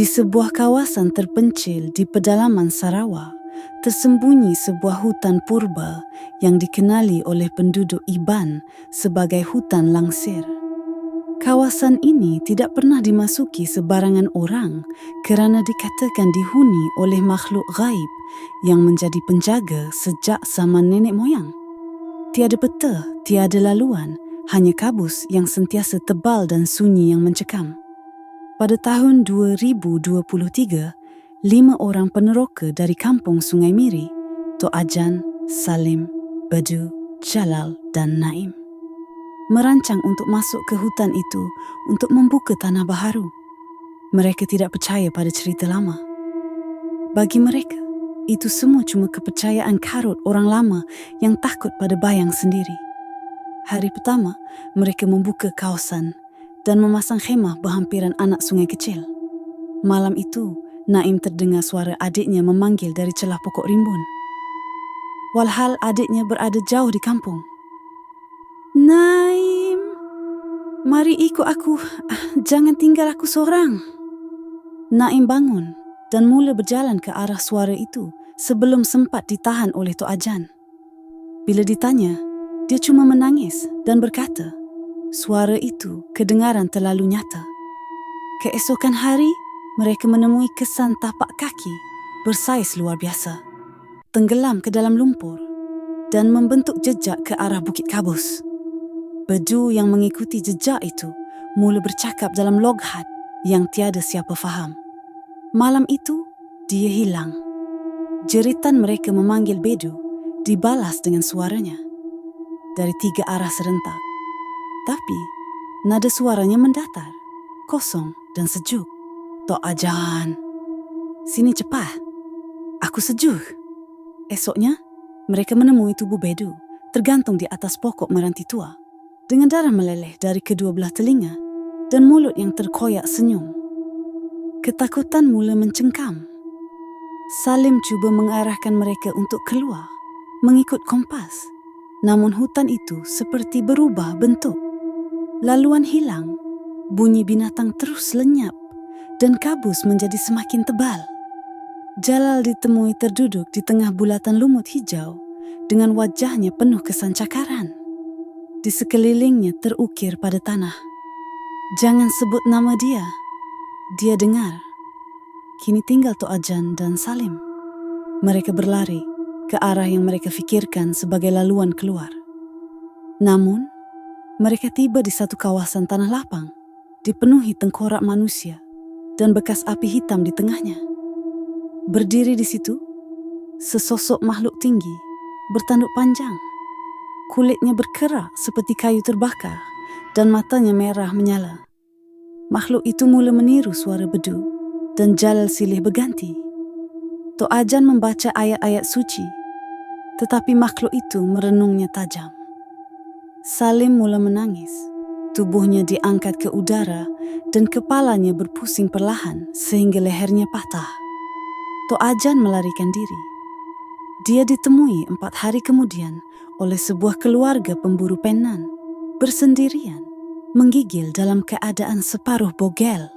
Di sebuah kawasan terpencil di pedalaman Sarawak, tersembunyi sebuah hutan purba yang dikenali oleh penduduk Iban sebagai hutan langsir. Kawasan ini tidak pernah dimasuki sebarangan orang kerana dikatakan dihuni oleh makhluk gaib yang menjadi penjaga sejak zaman nenek moyang. Tiada peta, tiada laluan, hanya kabus yang sentiasa tebal dan sunyi yang mencekam. Pada tahun 2023, 5 orang peneroka dari kampung Sungai Miri, Tok Ajan, Salim, Badu, Jalal dan Naim, merancang untuk masuk ke hutan itu untuk membuka tanah baharu. Mereka tidak percaya pada cerita lama. Bagi mereka, itu semua cuma kepercayaan karut orang lama yang takut pada bayang sendiri. Hari pertama, mereka membuka kawasan dan memasang khemah berhampiran anak sungai kecil. Malam itu, Naim terdengar suara adiknya memanggil dari celah pokok rimbun. Walhal adiknya berada jauh di kampung. "Naim, mari ikut aku. Jangan tinggal aku seorang." Naim bangun dan mula berjalan ke arah suara itu sebelum sempat ditahan oleh Tok Ajan. Bila ditanya, dia cuma menangis dan berkata, suara itu kedengaran terlalu nyata. Keesokan hari, mereka menemui kesan tapak kaki bersaiz luar biasa, tenggelam ke dalam lumpur dan membentuk jejak ke arah Bukit Kabus. Bedu yang mengikuti jejak itu mula bercakap dalam loghat yang tiada siapa faham. Malam itu, dia hilang. Jeritan mereka memanggil Bedu dibalas dengan suaranya dari 3 arah serentak. Tapi, nada suaranya mendatar, kosong dan sejuk. "Tok Ajan, sini cepat. Aku sejuk." Esoknya, mereka menemui tubuh Bedu tergantung di atas pokok meranti tua, dengan darah meleleh dari kedua belah telinga dan mulut yang terkoyak senyum. Ketakutan mula mencengkam. Salim cuba mengarahkan mereka untuk keluar, mengikut kompas. Namun hutan itu seperti berubah bentuk. Laluan hilang, bunyi binatang terus lenyap, dan kabus menjadi semakin tebal. Jalal ditemui terduduk di tengah bulatan lumut hijau dengan wajahnya penuh kesancakaran. Di sekelilingnya terukir pada tanah, "Jangan sebut nama dia." Dia dengar. Kini tinggal Tok Ajan dan Salim. Mereka berlari ke arah yang mereka fikirkan sebagai laluan keluar. Namun, mereka tiba di satu kawasan tanah lapang, dipenuhi tengkorak manusia dan bekas api hitam di tengahnya. Berdiri di situ, sesosok makhluk tinggi, bertanduk panjang. Kulitnya berkerak seperti kayu terbakar dan matanya merah menyala. Makhluk itu mula meniru suara Bedu dan Jalal silih berganti. Tok Ajan membaca ayat-ayat suci, tetapi makhluk itu merenungnya tajam. Salim mula menangis. Tubuhnya diangkat ke udara dan kepalanya berpusing perlahan sehingga lehernya patah. Tok Ajan melarikan diri. Dia ditemui 4 hari kemudian oleh sebuah keluarga pemburu penan, bersendirian, menggigil dalam keadaan separuh bogel.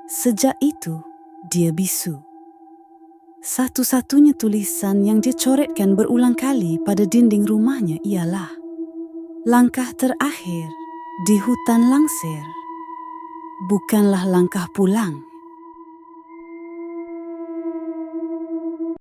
Sejak itu, dia bisu. Satu-satunya tulisan yang dia coretkan berulang kali pada dinding rumahnya ialah, "Langkah terakhir di hutan langsir bukanlah langkah pulang,